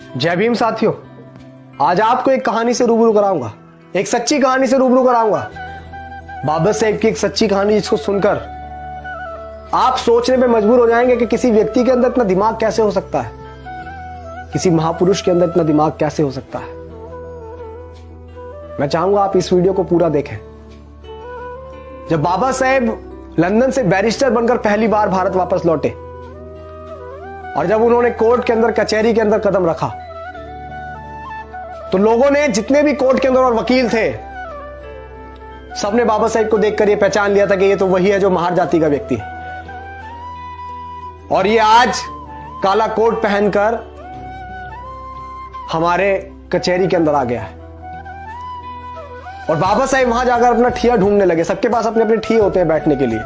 जय भीम साथियों, आज आपको एक कहानी से रूबरू कराऊंगा, एक सच्ची कहानी से रूबरू कराऊंगा। बाबा साहेब की एक सच्ची कहानी जिसको सुनकर आप सोचने पे मजबूर हो जाएंगे कि किसी व्यक्ति के अंदर इतना दिमाग कैसे हो सकता है, किसी महापुरुष के अंदर इतना दिमाग कैसे हो सकता है। मैं चाहूंगा आप इस वीडियो को पूरा देखें। जब बाबा साहेब लंदन से बैरिस्टर बनकर पहली बार भारत वापस लौटे और जब उन्होंने कोर्ट के अंदर, कचहरी के अंदर कदम रखा, तो लोगों ने, जितने भी कोर्ट के अंदर और वकील थे, सबने बाबा साहेब को देखकर यह पहचान लिया था कि ये तो वही है जो महार जाति का व्यक्ति है। और ये आज काला कोट पहनकर हमारे कचहरी के अंदर आ गया है। और बाबा साहेब वहां जाकर अपना ठिया ढूंढने लगे। सबके पास अपने अपने ठिए होते हैं बैठने के लिए।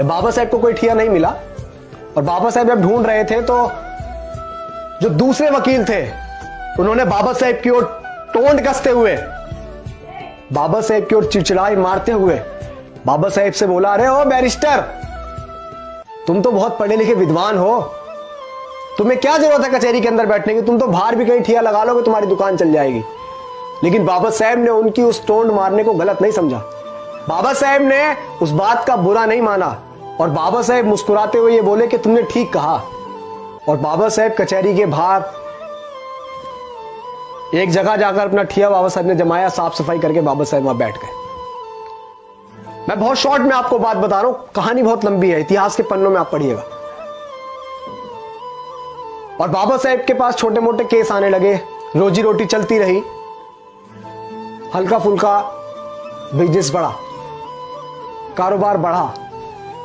बाबा साहेब को कोई ठिया नहीं मिला और बाबा साहेब जब ढूंढ रहे थे तो जो दूसरे वकील थे उन्होंने बाबा साहेब की ओर टोंट कसते हुए, बाबा साहेब की ओर चिड़चिड़ाई मारते हुए बाबा साहेब से बोला, अरे ओ बैरिस्टर, तुम तो बहुत पढ़े लिखे विद्वान हो, तुम्हें क्या जरूरत है कचहरी के अंदर बैठने की, तुम तो बाहर भी कहीं ठिया लगा लोगे, तुम्हारी दुकान चल जाएगी। लेकिन बाबा साहेब ने उनकी उस टोंट मारने को गलत नहीं समझा। बाबा साहेब ने उस बात का बुरा नहीं माना और बाबा साहेब मुस्कुराते हुए ये बोले कि तुमने ठीक कहा। और बाबा साहेब कचहरी के बाहर एक जगह जाकर अपना ठिया बाबा साहब ने जमाया, साफ सफाई करके बाबा साहब वहां बैठ गए। मैं बहुत शॉर्ट में आपको बात बता रहा हूं, कहानी बहुत लंबी है, इतिहास के पन्नों में आप पढ़िएगा। और बाबा साहेब के पास छोटे मोटे केस आने लगे, रोजी रोटी चलती रही, हल्का फुल्का बिजनेस बढ़ा, कारोबार बढ़ा।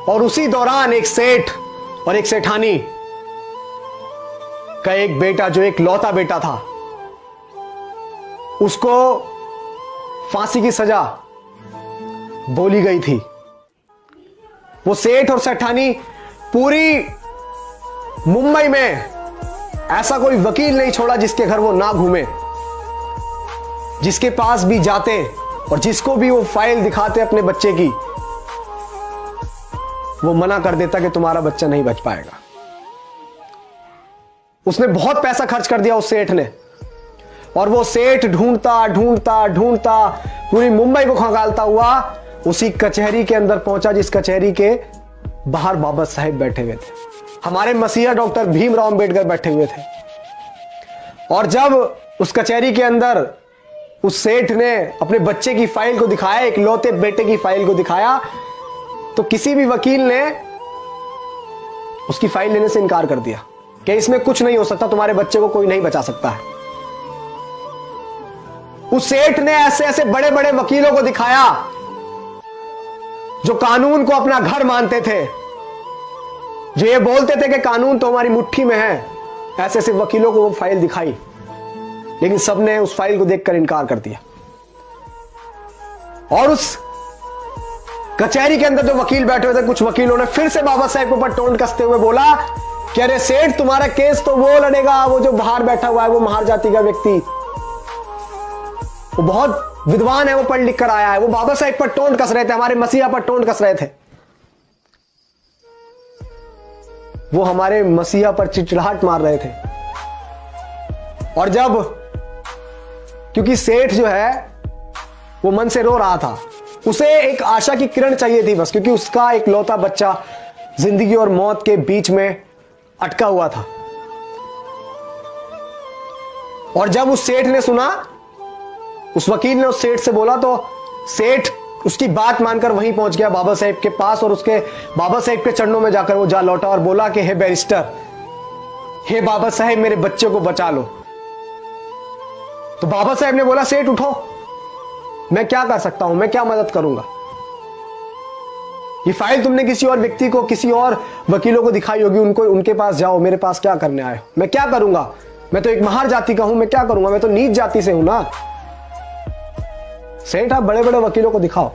और उसी दौरान एक सेठ और एक सेठानी का एक बेटा, जो एक लौता बेटा था, उसको फांसी की सजा बोली गई थी। वो सेठ और सेठानी पूरी मुंबई में ऐसा कोई वकील नहीं छोड़ा जिसके घर वो ना घूमे, जिसके पास भी जाते और जिसको भी वो फाइल दिखाते अपने बच्चे की, वो मना कर देता कि तुम्हारा बच्चा नहीं बच पाएगा। उसने बहुत पैसा खर्च कर दिया उस सेठ ने। और वो सेठ ढूंढता ढूंढता ढूंढता पूरी मुंबई को खंगालता हुआ उसी कचहरी के अंदर पहुंचा जिस कचहरी के बाहर बाबा साहेब बैठे हुए थे, हमारे मसीहा डॉक्टर भीमराव अंबेडकर बैठे हुए थे। और जब उस कचहरी के अंदर उस सेठ ने अपने बच्चे की फाइल को दिखाया, एक लौते बेटे की फाइल को दिखाया, तो किसी भी वकील ने उसकी फाइल लेने से इनकार कर दिया कि इसमें कुछ नहीं हो सकता, तुम्हारे बच्चे को कोई नहीं बचा सकता है। उस सेठ ने ऐसे ऐसे बड़े बड़े वकीलों को दिखाया जो कानून को अपना घर मानते थे, जो ये बोलते थे कि कानून तो हमारी मुट्ठी में है। ऐसे ऐसे वकीलों को वो फाइल दिखाई, लेकिन सबने उस फाइल को देखकर इनकार कर दिया। और उस कचहरी के अंदर जो वकील बैठे हुए थे, कुछ वकीलों ने फिर से बाबा साहेब के ऊपर टोंट कसते हुए बोला कि अरे सेठ, तुम्हारा केस तो वो लड़ेगा, वो जो बाहर बैठा हुआ है, वो महार जाति का व्यक्ति, वो बहुत विद्वान है, वो पढ़ लिख कर आया है। वो बाबा साहेब पर टोंट कस रहे थे, हमारे मसीहा पर टोंट कस रहे थे, वो हमारे मसीहा पर चिड़चिड़ाहट मार रहे थे। और जब, क्योंकि सेठ जो है वो मन से रो रहा था, उसे एक आशा की किरण चाहिए थी बस, क्योंकि उसका एक लौता बच्चा जिंदगी और मौत के बीच में अटका हुआ था। और जब उस सेठ ने सुना, उस वकील ने उस सेठ से बोला, तो सेठ उसकी बात मानकर वहीं पहुंच गया बाबा साहेब के पास और उसके बाबा साहेब के चरणों में जाकर वो जा लौटा और बोला कि हे बैरिस्टर, हे बाबा साहेब, मेरे बच्चे को बचा लो। तो बाबा साहेब ने बोला, सेठ उठो, मैं क्या कर सकता हूं, मैं क्या मदद करूंगा। ये फाइल तुमने किसी और व्यक्ति को, किसी और वकीलों को दिखाई होगी, उनको, उनके पास जाओ, मेरे पास क्या करने आए हो, मैं क्या करूंगा, मैं तो एक महार जाति का हूं, मैं क्या करूंगा, मैं तो नीच जाति से हूं ना। सेठ, आप बड़े बड़े वकीलों को दिखाओ।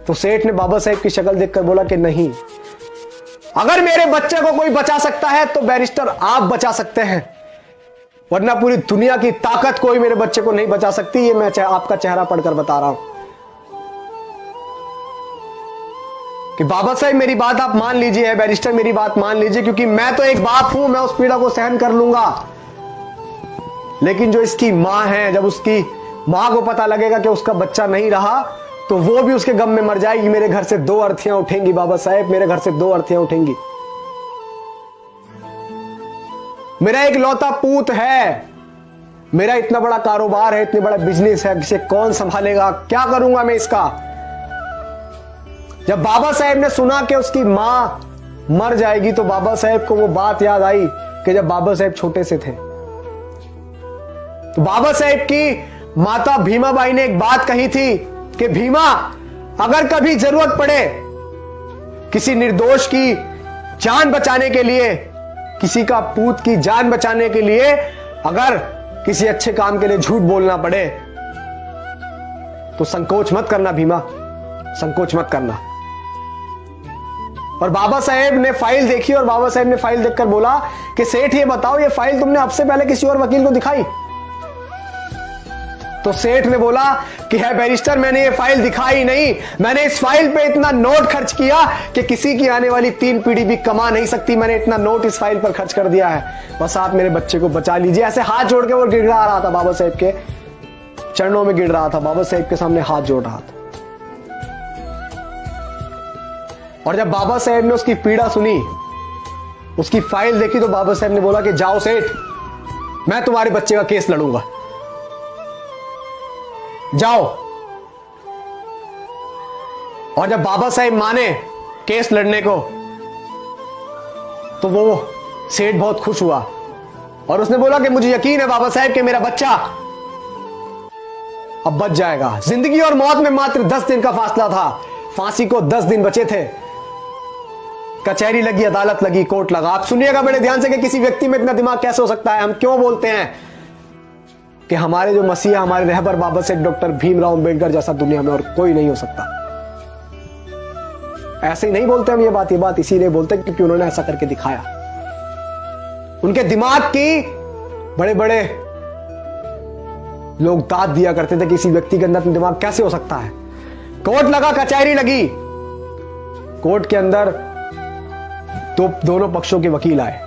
तो सेठ ने बाबा साहेब की शक्ल देखकर बोला कि नहीं, अगर मेरे बच्चे को कोई बचा सकता है तो बैरिस्टर आप बचा सकते हैं, वरना पूरी दुनिया की ताकत कोई मेरे बच्चे को नहीं बचा सकती। ये मैं आपका चेहरा पढ़कर बता रहा हूं कि बाबा साहब मेरी बात आप मान लीजिए, बैरिस्टर मेरी बात मान लीजिए, क्योंकि मैं तो एक बाप हूं, मैं उस पीड़ा को सहन कर लूंगा। लेकिन जो इसकी मां है, जब उसकी मां को पता लगेगा कि उसका बच्चा नहीं रहा, तो वो भी उसके गम में मर जाएगी। मेरे घर से 2 अर्थियां उठेंगी बाबा साहेब, मेरे घर से 2 अर्थियां उठेंगी। मेरा एक लौता पूत है, मेरा इतना बड़ा कारोबार है, इतने बड़ा बिजनेस है, इसे कौन संभालेगा, क्या करूंगा मैं इसका। जब बाबा साहेब ने सुना कि उसकी मां मर जाएगी, तो बाबा साहेब को वो बात याद आई कि जब बाबा साहेब छोटे से थे, तो बाबा साहेब की माता भीमाबाई ने एक बात कही थी कि भीमा, अगर कभी जरूरत पड़े किसी निर्दोष की जान बचाने के लिए, किसी का पूत की जान बचाने के लिए, अगर किसी अच्छे काम के लिए झूठ बोलना पड़े, तो संकोच मत करना भीमा, संकोच मत करना। और बाबा साहेब ने फाइल देखी और बाबा साहेब ने फाइल देखकर बोला कि सेठ ये बताओ, ये फाइल तुमने अब से पहले किसी और वकील को दिखाई? तो सेठ ने बोला कि है बैरिस्टर, मैंने ये फाइल दिखाई नहीं, मैंने इस फाइल पे इतना नोट खर्च किया कि किसी की आने वाली 3 पीढ़ी भी कमा नहीं सकती। मैंने इतना नोट इस फाइल पर खर्च कर दिया है, बस आप मेरे बच्चे को बचा लीजिए। ऐसे हाथ जोड़ के वो गिड़गिड़ा रहा था, बाबा साहेब के चरणों में गिर रहा था, बाबा साहेब के सामने हाथ जोड़ रहा था। और जब बाबा साहेब ने उसकी पीड़ा सुनी, उसकी फाइल देखी, तो बाबा साहेब ने बोला कि जाओ सेठ, मैं तुम्हारे बच्चे का केस लड़ूंगा, जाओ। और जब बाबा साहेब माने केस लड़ने को, तो वो सेठ बहुत खुश हुआ और उसने बोला कि मुझे यकीन है बाबा साहेब कि मेरा बच्चा अब बच जाएगा। जिंदगी और मौत में मात्र 10 दिन का फासला था, फांसी को 10 दिन बचे थे। कचहरी लगी, अदालत लगी, कोर्ट लगा। आप सुनिएगा बड़े ध्यान से कि किसी व्यक्ति में इतना दिमाग कैसे हो सकता है। हम क्यों बोलते हैं कि हमारे जो मसीहा, हमारे रहबर बाबा साहेब डॉक्टर भीमराव अंबेडकर जैसा दुनिया में और कोई नहीं हो सकता। ऐसे ही नहीं बोलते हम ये बात इसीलिए बोलते हैं क्योंकि उन्होंने ऐसा करके दिखाया। उनके दिमाग की बड़े बड़े लोग दाद दिया करते थे कि किसी व्यक्ति के अंदर दिमाग कैसे हो सकता है। कोर्ट लगा, कचहरी लगी, कोर्ट के अंदर दोनों पक्षों के वकील आए।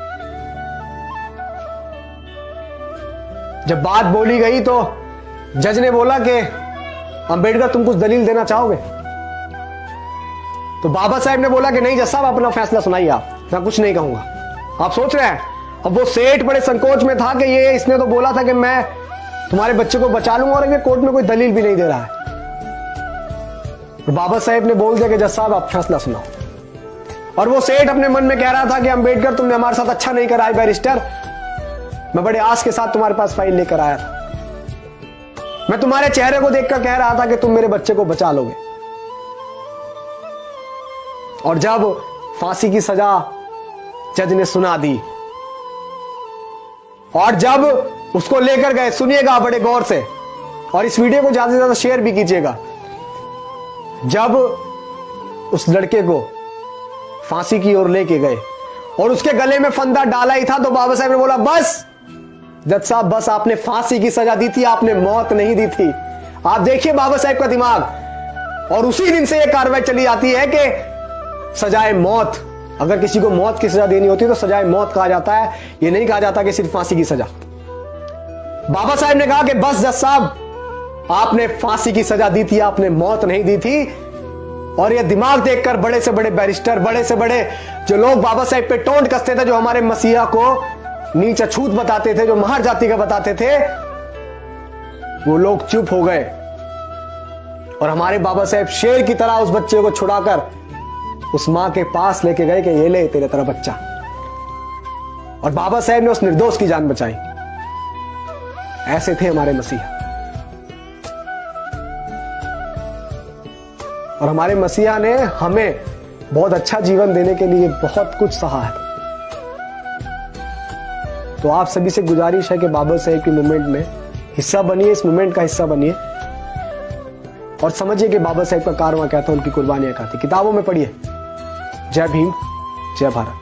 जब बात बोली गई तो जज ने बोला कि अंबेडकर तुम कुछ दलील देना चाहोगे? तो बाबा साहेब ने बोला कि नहीं जज साहब, अपना फैसला सुनाइए आप, मैं कुछ नहीं कहूंगा। आप सोच रहे हैं, अब वो सेठ बड़े संकोच में था कि ये इसने तो बोला था कि मैं तुम्हारे बच्चे को बचा लूंगा और ये कोर्ट में कोई दलील भी नहीं दे रहा है। तो बाबा साहेब ने बोल दिया कि जज साहब आप फैसला सुनाओ। और वो सेठ अपने मन में कह रहा था कि अंबेडकर तुमने हमारे साथ अच्छा नहीं करा है बैरिस्टर, मैं बड़े आस के साथ तुम्हारे पास फाइल लेकर आया था, मैं तुम्हारे चेहरे को देखकर कह रहा था कि तुम मेरे बच्चे को बचा लोगे। और जब फांसी की सजा जज ने सुना दी और जब उसको लेकर गए, सुनिएगा बड़े गौर से और इस वीडियो को ज्यादा से ज्यादा शेयर भी कीजिएगा, जब उस लड़के को फांसी की ओर लेके गए और उसके गले में फंदा डाला ही था, तो बाबा साहब ने बोला बस जज साहब बस, आपने फांसी की सजा दी थी, आपने मौत नहीं दी थी। आप देखिए बाबा साहब का दिमाग। और उसी दिन से यह कार्रवाई चली आती है कि सजाए मौत, अगर किसी को मौत की सजा देनी होती है तो सजाए मौत कहा जाता है, यह नहीं कहा जाता कि सिर्फ फांसी की सजा। बाबा साहब ने कहा कि बस जज साहब, आपने फांसी की सजा दी थी, आपने मौत नहीं दी थी। और यह दिमाग देखकर बड़े से बड़े बैरिस्टर, बड़े से बड़े जो लोग बाबा साहब पे टोंट कसते थे, जो हमारे मसीहा को नीच अछूत बताते थे, जो महर जाति का बताते थे, वो लोग चुप हो गए। और हमारे बाबा साहब शेर की तरह उस बच्चे को छुड़ाकर उस मां के पास लेके गए कि ये ले तेरे तरह बच्चा। और बाबा साहब ने उस निर्दोष की जान बचाई। ऐसे थे हमारे मसीहा। और हमारे मसीहा ने हमें बहुत अच्छा जीवन देने के लिए बहुत कुछ सहा है। तो आप सभी से गुजारिश है कि बाबा साहेब की मूवमेंट में हिस्सा बनिए, इस मूवमेंट का हिस्सा बनिए और समझिए कि बाबा साहेब का कारवां क्या था, उनकी कुर्बानियां क्या थी। किताबों में पढ़िए। जय भीम, जय भारत।